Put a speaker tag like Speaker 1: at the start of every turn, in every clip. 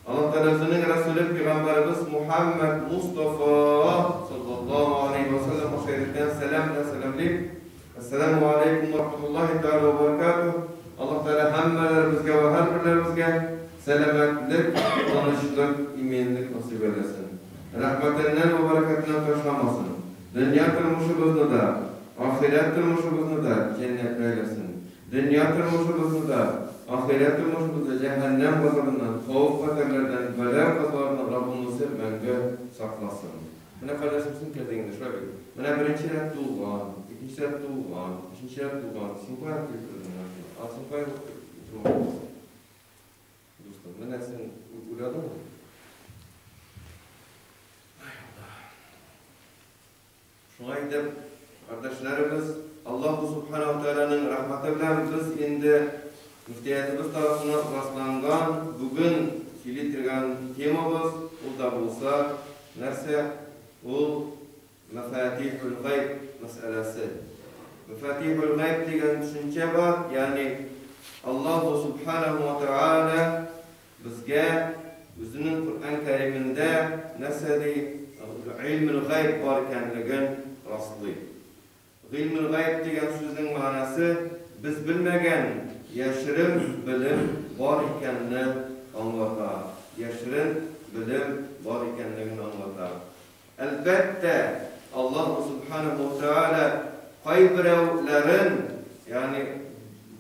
Speaker 1: Allah Teala'nın Resulü Peygamberimiz Muhammed Mustafa sallallahu aleyhi ve sellem ahireten selamlayıp Esselamu aleyküm ve rahmetullahi teala ve berekatuhu. Allah Teala hemmelerimize ve her birlerimizge selametlik, tanışlık, imanlık nasip eylesin. Rahmetinden ve bereketinden taşlamasın. Dünya turmuşumuzda da, ahiret turmuşumuzda da cennet eylesin. Dünya turmuşumuzda da, ahiret turmuşumuzda cehennem gazabından, soğuk kaderlerden, bela kazalarından Rabbimizi bence saklasın. Buna kardeşimizin keldiğinde şöyle bir. Buna birinci ret tuğan, ikinci ret tuğan, üçüncü ret tuğan, sinfa ret tuğan, sinfa ret tuğan. Dostum, buna sen uyadın mı? Şuna gidip, kardeşlerimiz, Allah Subhanahu Teala'nın rahmeti bilen biz indi müftiyetimiz tarafından rastlangan, bugün kilitirgen temamız, o da bulsa, nerse, o Mefatihul Gayb meselesi. Mefatihul Gayb diyen düşünce var, yani Allah Subhanahu Teala bizge özünün Kur'an Kerim'inde nesedi ilmül gayb var ikenligin rastlıyor. İlmül gayb diyen sözün manası biz bilmegen yaşırın bilim var ikenini anlatar. Yaşırın bilim var ikenligini anlatar. Elbette Allah Subhanahu Teala kaybırevlerin yani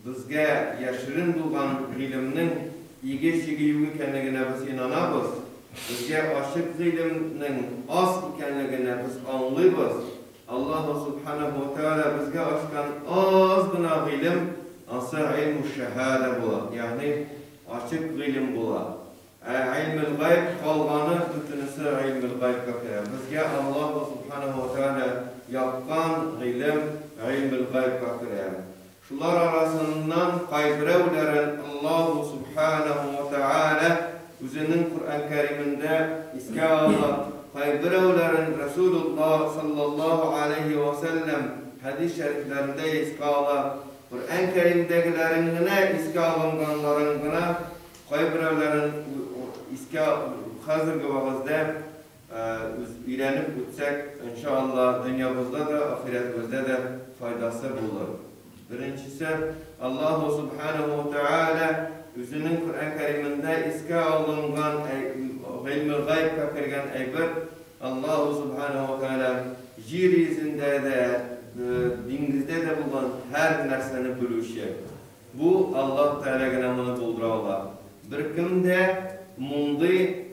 Speaker 1: bizge yaşırın bulgan ilimnin İgeçliği ikenligine biz inanabız. Bizge aşık ilimnin az ikenligine biz anlayız. Allah Subhanahu Teala bizge aşkan az gına ilim asa ilmu şehade bular. Yani aşık ilim bular. İlmül gayb kalganı bütünüsü ilmül gayb kakir. Bizge Allah Subhanahu Teala yapkan ilim ilmül gayb kakir. Şular arasından kaybırevlerin Allah Subhanahu Teala özünün Kur'an Kerim'inde iske Allah kaybırevlerin Resulullah sallallahu aleyhi ve sellem hadis-i şeriflerinde iske Allah Kur'an Kerim'dekilerine iske alınganlarına kaybırevlerin iske hazırgı vaazda ilenip utsek inşallah dünyamızda da ahiretimizde de faydası bulur. Birincisi Allah Subhanahu Teala özünün Kur'an Kerim'inde iske alıngan ilmül gayb kakirgen aybet Allah Subhanahu Teala yeryüzünde de dengizde de bulunan her nerseni bölüşecek. Bu Allah Teala'nın namını buldurarlar. Bir kimde mundi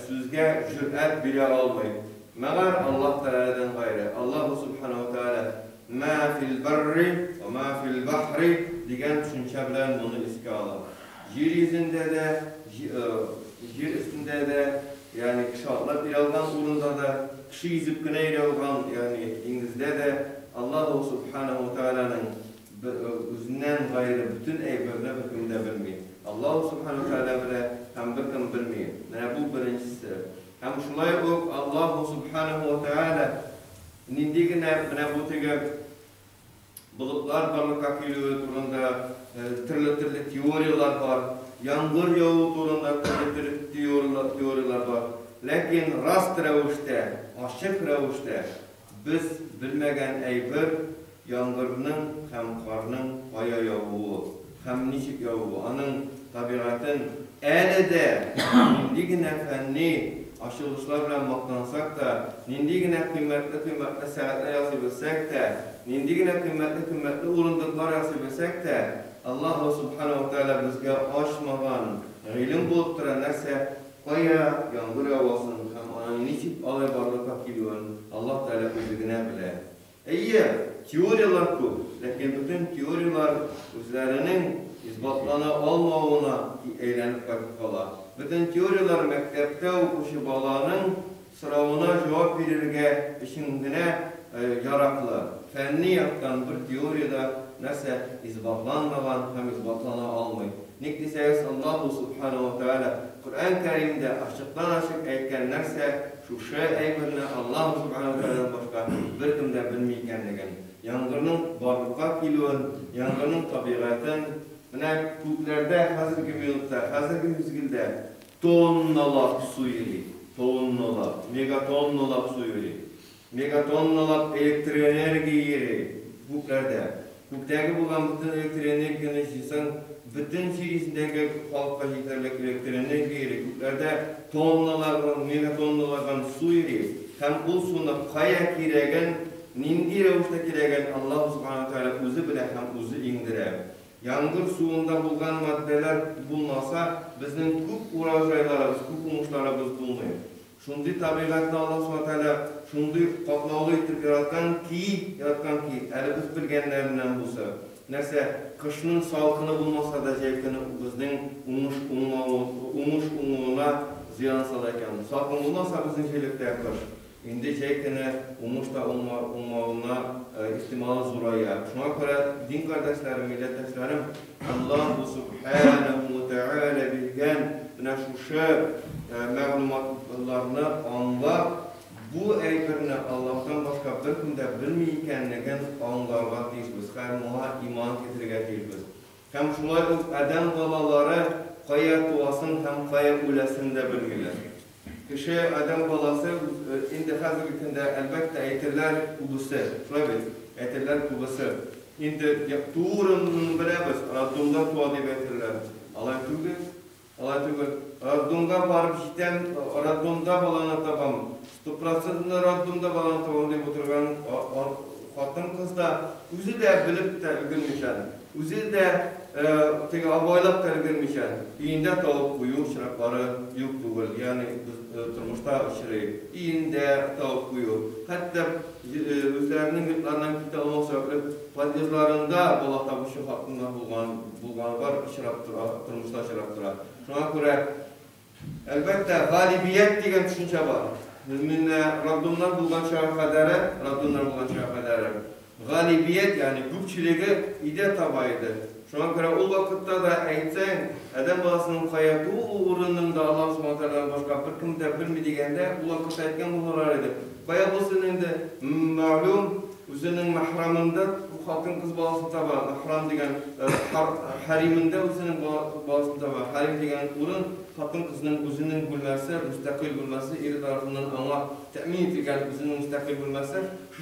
Speaker 1: sözge cüret bile almayı. Meğer Allah Teala'dan gayrı. Allah Subhanahu Teala ma fil barri ve ma fil bahri diyen düşünce bilen bunu iske alır. Yeryüzünde de, yer üstünde de, yani şartlar bir algan uğrunda da, kişi yüzüp güneyle algan, yani İngilizde de Allah Subhanahu Teala'nın özünden gayrı bütün eyberine hükümde bilmeyin. Allah Subhanahu Teala bile hem hüküm bilmeyin. Yani bu birincisi. Hem şulay Allah Subhanahu Teala nindigine bu tege bulutlar balık akılıyor turunda türlü teoriyalar var. Yağmur yağı turunda türlü teoriyalar var. Lakin rast rəvişdə, açıq rəvişdə biz bilmegen eyber yağmurun hem karnın aya yağı, hem niçik yağı, anın tabiatın əldə nindigine fənni aşılışlarla maqtansak da, nindigine kıymetli saatler yazıbilsek de, nindigine kıymetli urunduklar yazıbilsek de, Allah Subhanahu Teala bizge aşmagan, ilim bulup duran nerse, koya yağmur yağmasın, hem anın niçip alay barlıka geliyorun, Allah Teala özüne bile. Teoriyalar bu, lakin bütün teoriyalar özlerinin izbatlana olmağına eğlenip kalır. Bütün teoriyalar mektepte okuşu balanın sınavına cevap verirge işindine yaraklı. Fenni yaptan bir teoriyada nese izbatlanmadan hem izbatlana almayı. Nikliseyiz Allah Subhanahu Teala Kur'an Kerim'de açıktan açık eyken nese şu şey eyberine Allah Subhanahu Teala'dan başka bir kimde bilmeykenliğin. Yangırının varlıkta kilon, yangırının tabiatın, köklerde hazırki minutta, hazırki müzgilde tonnalap su yeri. Tonnalap, megatonnalap su yeri. Megatonnalap elektrik enerji yeri. Buklerde. Buktagi bo'lgan bütün elektrik energiyani jisang bütün seriyesindagi halkqa yeterlik elektrik energiya yeri. Buklerde tonnalardan, megatonnalardan su yeri. Hem bu suni qaya kiragan, nindi ravishda kiragan Allah subhanahu wa ta'ala o'zi bilan ham o'zi ingdiradi. Yağmur suyunda bulgan maddeler bulmasa bizning ko'p uğraşaylarımız, ko'p uğraşlarımız bulmayır. Şundi tabiatda Allah subhanahu wa ta'ala şundi qatlavlı etib yaratgan ki, eli biz bilgenlerinden bulsa. Neyse, kışının salkını bulmasa da zevkini bizning umuş umuğuna ziyan salarken. Salkın bulmasa bizim şeylikte yakır. Indi zevkini umuşta umağına ihtimali zoraya. Şuna göre din kardeşlerim, milletleşlerim Allah subhanahu wa ta'ala bilgen şu məlumatlarını anlar, bu eybirini Allah'tan başka bir kimde bilmeykenliğin anlarga deyişmiz. Hem ona iman getirge deyişmiz. Hem şunlar adam balaları kaya tuasın hem kaya ulesin de bilgiler. Kişi adam balası indi hazır günde elbette eğitirler kubusu. Şuna bil, eğitirler kubusu. Indi tuğrunun bilemiz, Rabbimda tuğa deyip eğitirler. Allah tügül. Rabbimda barıp jiten, Rabbimda balana tabam. 100% Rabbimda balana tabam deyip oturgan hatın kız da özü de bilip de ülgünmüşen. Özü de aboylap da ülgünmüşen. İyinde tavuk kuyu şırapları yok tügül. Yani turmuşta şırayı. İyinde tavuk kuyu. Hatta özlerinin yurtlarından kite olmak sebep padyazlarında balakta bu şu hakkında bulgan var turmuşta şıraptıra. Şuna göre elbette galibiyet degen düşünce var. Bizimle Rabbimden bulgan şaha kadar galibiyet yani güççülüğü ide tabaydı. Şuna göre o vakitte da aytsan adam balasının hayatı uğrununda Allah subhanahu wa ta'ala başka bir kimde bilmediğinde o vakitte aytgan bulurlardı. Baya bulsun indi malum özünün mahramında hatın kız balasını taba, mahram degen hariminde özünün balasını taba, harim degen urun hatın kızının özünün bilmesi, müstakil bilmesi, eri tarafından ona temin edilgen özünün müstakil bilmesi,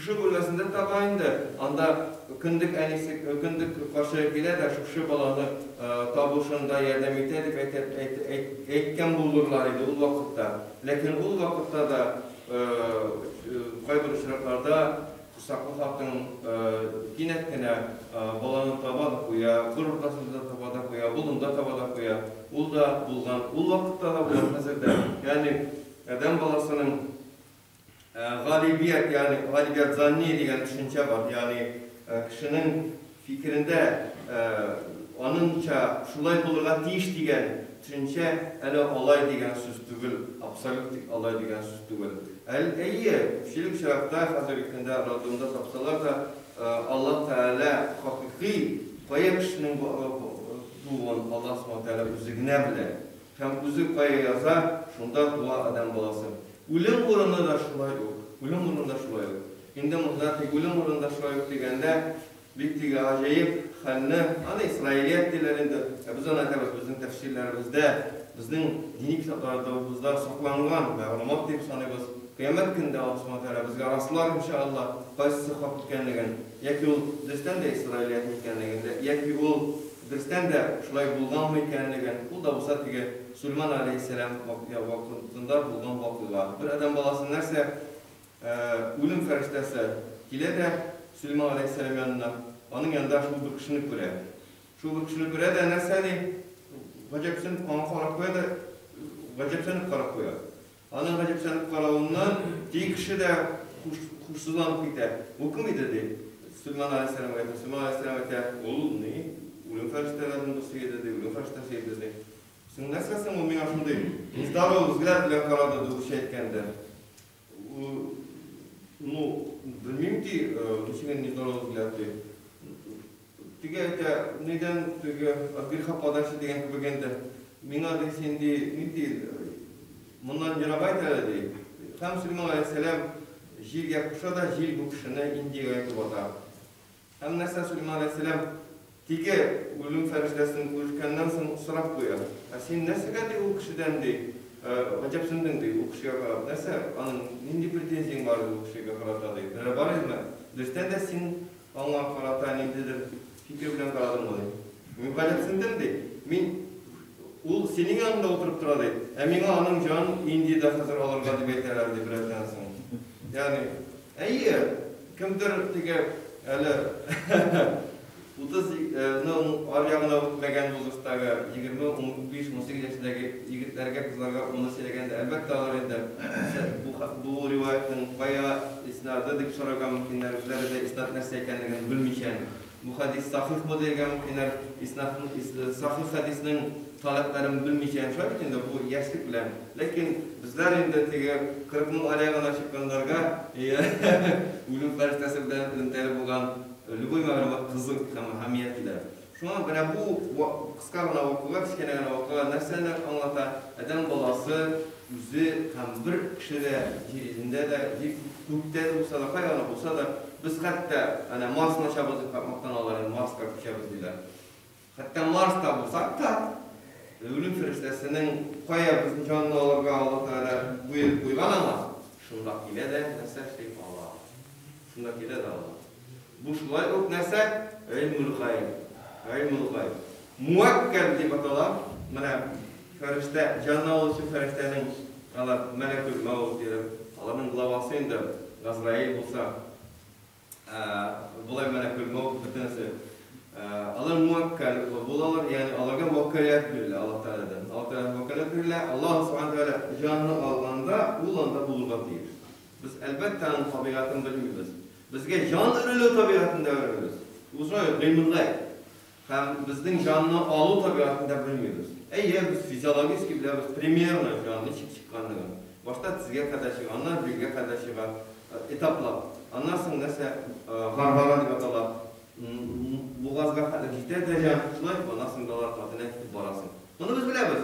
Speaker 1: şu bilmesinde tabayındı. Anda kındık karşıya gele de şu balanı tabuşunda yardım edip etken bulurlarıydı o vakitte. Lakin o vakitte da kaybır şiraplarda saklı hakkın kinetkine balanı tabada koya, bir ortasında tabada koya, bulunda tabada koya, bulda bulgan, o vakitte da bulan hazırda. Yani adam balasının galibiyet yani galibiyet zanni degen düşünce var. Yani kişinin fikrinde onunca şulay bulurga tiyiş degen düşünce ele olay degen söz tügül, absolutik olay degen söz tügül. İyi, kişilik şarapta hazır hükümde Rabbimde tapsalar da Allah Teala hakiki kaya kişinin buğun Allah subhanahu teala üzüğüne bile. Hem üzüğ kaya yaza şunda dua adam balası. Ölüm uğrunda da şulay yok. Şimdi muhtemelen ölüm uğrunda şulay yok degende bir acayip halini, hani İsrailiyet dillerinde, biz ona tabi bizim tefsirlerimizde, bizim dini kitaplarımızda saklanılan məlumat deyip sanıyoruz. Kıyamet günde Allah subhanahu teala bizge rastlar inşallah qaysı hak ekenligin, yaki ol bizden de İsrailiyet ekenliginde, yaki ol bizden de şulay bulgan mı ekenligin, bu da bu satigi Süleyman Aleyhisselam vaktinde bulgan vakıga. Bir adam balası nerse ölüm feriştesi gile de Süleyman Aleyhisselam yanına, onun yanında şu bir kişini göre. Şu bir kişini göre de nerse de vacipsenip karak koya da vacipsenip karak koya. Onun vacipsenip karavundan bir kişi de kuşsuzlanıp gider. Bu kim dedi? Süleyman Aleyhisselam ayette. Süleyman Aleyhisselam ayette. Oğlum ne? Ölüm feriştelerin dostu dedi. Ölüm feriştesi dedi. Sen nasılsın o min aşım değil. Bizler o bizler bile karadı bu şey etkende. Ну, bilmiyorum ki düşünün ne doğru oldu. Tiga ete neden tiga bir kapadışı diyen gibi geldi. Mina de şimdi ne değil. Bundan canavar dedi. Hem Süleyman Aleyhisselam jil yakışa da jil bu kişine indiğe kubata. Hem nasıl Süleyman Aleyhisselam Тиге үлем фәрештәсен күргәннән соң сорап куя. Син нәрсәгә ди ул кешедән ди? Гаҗәпсендең ди ул кешегә карап. Нәрсә? Аның нинди претензияң бар ул кешегә карата ди. Берәр бар идеме? Дөрестән дә син аңа карата ниндидер фикер белән карадыңмы? Мин гаҗәпсендем ди. Мин ул синең янында утырып тора ди. Миңа аның җан Индиядә хәзер алырга дип әйтәләр ди берәрдән соң. Ягъни, әйе, кемдер тиге әле 30-ның аръягына үтмәгән возрастагы 20-15-18 яшьтәге егетләргә, кызларга моны сөйләгәндә, әлбәттә алар инде бу риваятның кая иснады дип сорарга мөмкиннәр, үзләре дә иснад нәрсә икәнлеген белмичә. Бу хадис сахихмы дигән мөмкиннәр, иснадның сахих хадисның талапларын белмичә, шулай бит инде бу яшьлек белән. Ләкин безләр инде теге 40-ның аръягына чыкканнарга, үлем фәрештәсе белән элемтәле булган любой мәгълүмат кызык һәм әһәмиятле. Шуңа күрә бу кыска гына вакыйга, кичкенә гына вакыйга нәрсәне аңлата? Адәм баласы үзе һәм бер кешедә җирендә дә, күктә булса да, кайда булса да, без хәтта ана Марсны чабыз дип мактаналар, Марска күчәбез диләр. Хәтта Марста булсак та, үлем фәрештәсенең кая безнең җанны алырга Аллаһ Тәгалә буйрып куйган аңа, шунда килә дә нәрсә эшли ала. Шунда килә дә ала. Bu şulay ok нәрсә? Ilmul gayb. Ilmul gayb. Muakkal дип атала. Менә фәрештә, җанны алучы фәрештәнең алар мәләкүл маут дип, аларның главасы инде Газраил булса, булай мәләкүл маут бөтенсе. Алар muakkal булалар, ягъни аларга вакалият бирелә Аллаһ Тәгаләдән. Аллаһ Тәгалә вакалият бирелә. Аллаһ Субханаһу ва Тәгалә җанны алганда, ул анда булырга тиеш. Без әлбәттә аның табигатын белмибез. Bizga jon urilish tabiatini bilamiz. O'sha ilmlar ham bizning jonni olu tabiatini bilmaymiz. Әйе, biz fiziologik bilamiz, примерно jonni chiqqanligini. Boshda tizga qadashiga, ondan birga qadashiga etaplab, ondan so'ng narsa g'arg'ara deb ataladi. Bo'g'ozga qadar yetadi jon, shulay ondan so'ng dolar qotini ketib borasan. Buni biz bilamiz.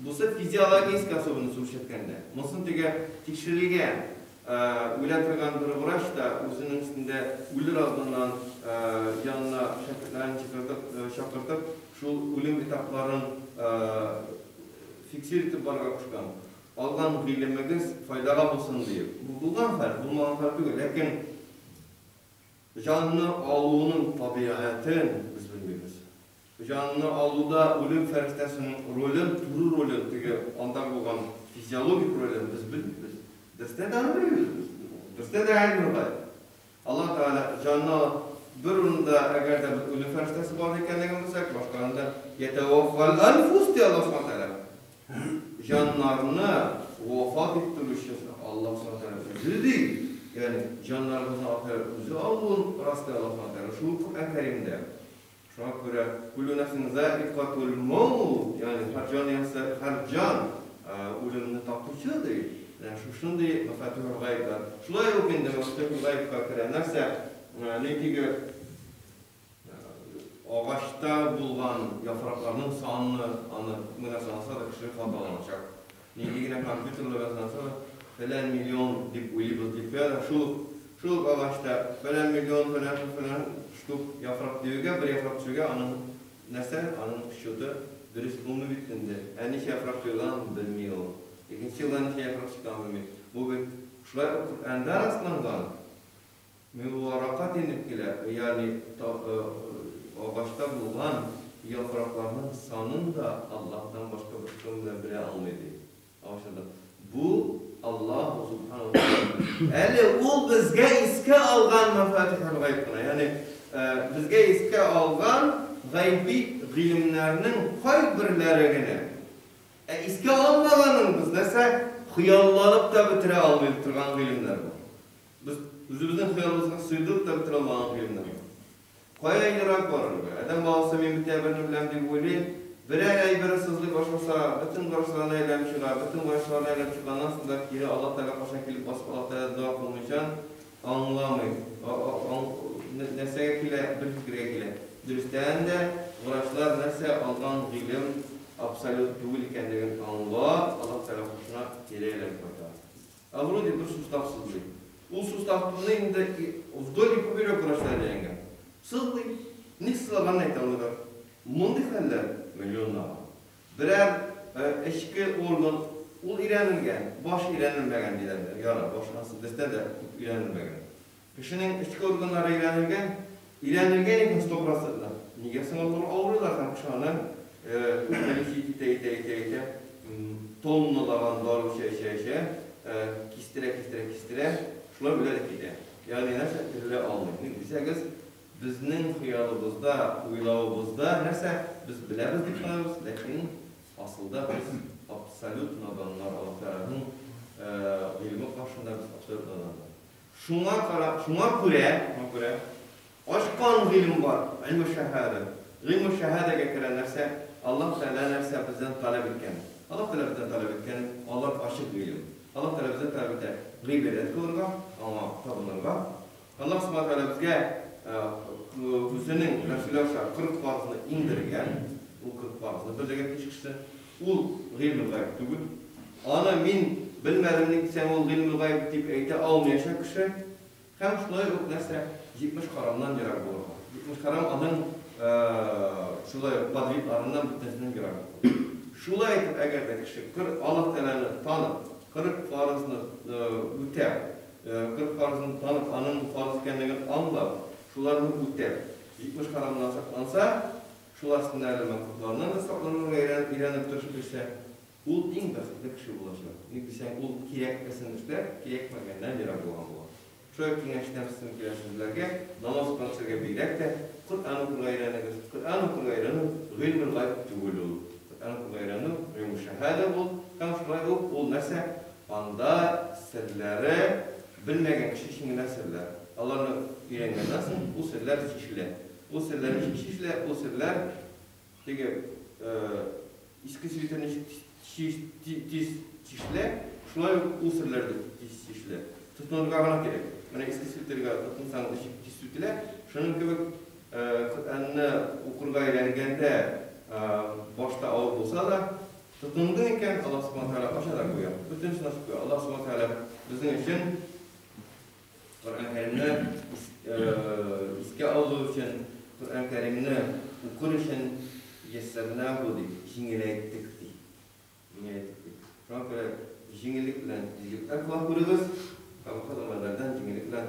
Speaker 1: Bu fiziologik hisobini so'rashayotganda, musun tekshirilgan Uylantırgan bir vraç da özünün üstünde ölür azından yanına şakirtlerini şakırtıp şu ölüm etapların fikser etip barga kuşkan. Algan bilimimiz faydaga bulsun diye. Bu bulgan fark, bulmagan fark değil. Lakin canını alığının tabiatını biz bilmiyoruz. Canını alıda ölüm feristesinin rolün, turu rolün, onda bulgan fizyologik rolün biz bilmiyoruz. Derste de anlıyoruz. Derste de anlıyoruz. Allah Teala canına bir unda eğer de ölüm feristesi var ikenliğini bilsek, başkalarında yetevaffal anfus diye Allah Subhanahu Teala. Canlarını vefat ettirişi Allah Subhanahu Teala özü değil. Yani canlarımızın özü Allah'ın rastı Allah Subhanahu Teala. Şu Kur'an-ı Kerim'de. Şuna göre kullu nefsin zâikatul mevt. Yani her can yansa her can ölümünü tatlıcı değil. Şunday mafatihul gayblar. Şulay yok indi mafatihul gaybga kiren narsa netiga ağaçta bulgan yapraklarının sanını mına sansa da kişi hatalanacak. Netigine kompüterle sansa falan milyon dip uybuz dip ya şu ağaçta falan milyon falan ştuk yaprak diyorga bir yaprak diyorga anın narsa anın şutu dürüst bunu bitindi. Eniş yaprak diyorgan bilmiyor. İkinci yıldan şey yaparak çıkamıyor. Bu bir şulay Kur'an'da rastlangan müvarakat inipkiler, yani ağaçta bulunan yapraklarının sanını da Allah'tan başka bir kısımdan bile almadı. Bu Allah Subhanahu Teala. Eli ol bizge iske algan mafatihul gaybına. Yani bizge iske algan gaybi ilimlerinin kay birlerine. İske almaganın biz nese hıyallanıp da bitire almayıp durgan ilimler var. Biz özümüzün hıyalımızına sığdırıp da bitire almagan ilimler var. Kaya iyirak var. Adam bağlısı men bitebeni bilem deyip oyluyum. Birer ay bir sızlık başlasa, bütün karşılarına eylem çıkar, bütün karşılarına eylem çıkar. Nasıl da kiri Allah Teala kaşan kilip basıp Allah Teala dua kılmışan anlamayın. Neseye kile, bir fikre kile. Dürüstten de uğraşlar nese algan ilim absolut değil ikenligini Allah Teala hoşuna geleyle koyar. Avru diye bir sustafsızlık. Bu sustafsızlığın da vdolь и поперек uğraşlar denge. Sızlık. Niksalagan aytamalar. Mundy haller milyonlar. Birer eşki organ ul irenilgen, baş irenilmegen dilerler. Yani baş nasıl deste de irenilmegen. Kişinin eşki organları irenilgen ekin toprasıdlar. Nigesin olur ağrılar hem kuşağının ite tonlalan doğru kistire şuna bile de yani nasıl türlü almak. Bizseniz bizning xiyolibizda, o'ylovimizda narsa biz bilamiz deb qilamiz, lekin aslida biz absolut nodonlar, Alloh taolaning ilmi qarshida biz absolut nodonlar. Shunga ko'ra oshqon ilm bor, ilm shahada. Ilm shahadaga kiran narsa Alloh taolo narsa bizdan talab etgan. Alloh taolo bizdan talab etgan Alloh ochiq ilm. Alloh taolo bizdan talab etgan g'iybat qilgan, ama tabunlarga. Allah subhanahu wa taala bizga o'zining Rasululloh 40 farzini indirgan, u 40 farzini bir joyga tashqishdi. U g'ilmul g'ayb tugul. Ana men bilmadim desam, u g'ilmul g'ayb deb ayta olmayasha kishi ham shunday narsa 70 qaramdan yiroq bo'ladi. 70 qaram aning shunday badvitlaridan bittasidan yiroq. Shunday aytib agarda kishi Alloh taolani tanib 40 farzni o'tab 40 farzını tanıp, anın farz ekanligini anlab, şularni o'tab, 70 qaramdan saqlansa, shular sinarliman qurtlardan da saqlanib aylanib turib bilsa, u eng baxtli kishi bo'ladi. Nega desang, u kerak esin ishlar, kerakmagandan yiroq bo'lgan bo'ladi. Shu kengashdan sizlarga namoz o'qishga buyrakda Qur'on o'qiyotganingiz, g'ilmul g'ayb tugul. Qur'on o'qiyotganingiz g'ilmul shahada bo'l, ham shunday u narsa anda sirlari bilmegen kişi şimdi nasırlar. Allah'ın yüreğinde nasıl? O sırlar şişler. O sırlar şişler, o sırlar peki eski sütünün şişler, şunlar o sırlar şişler. Tutmanı kavramak gerek. Yani eski sütleri tutmuşsan sütler, şunun gibi Kur'an'ı okurga ilergende başta ağır olsa da tutunduğunken Allah subhanahu wa ta'ala aşağıda koyuyor. Bütün şuna koyuyor. Allah subhanahu wa ta'ala bizim için Kur'an-ı Kerim'ni iske aldığı için, Kur'an-ı Kerim'ni okur için yesserna bu deyip, jingileyttik deyip. Şu an böyle jingilik bilen, jingillikler kulak kururuz, kamu kadınlardan jingilik bilen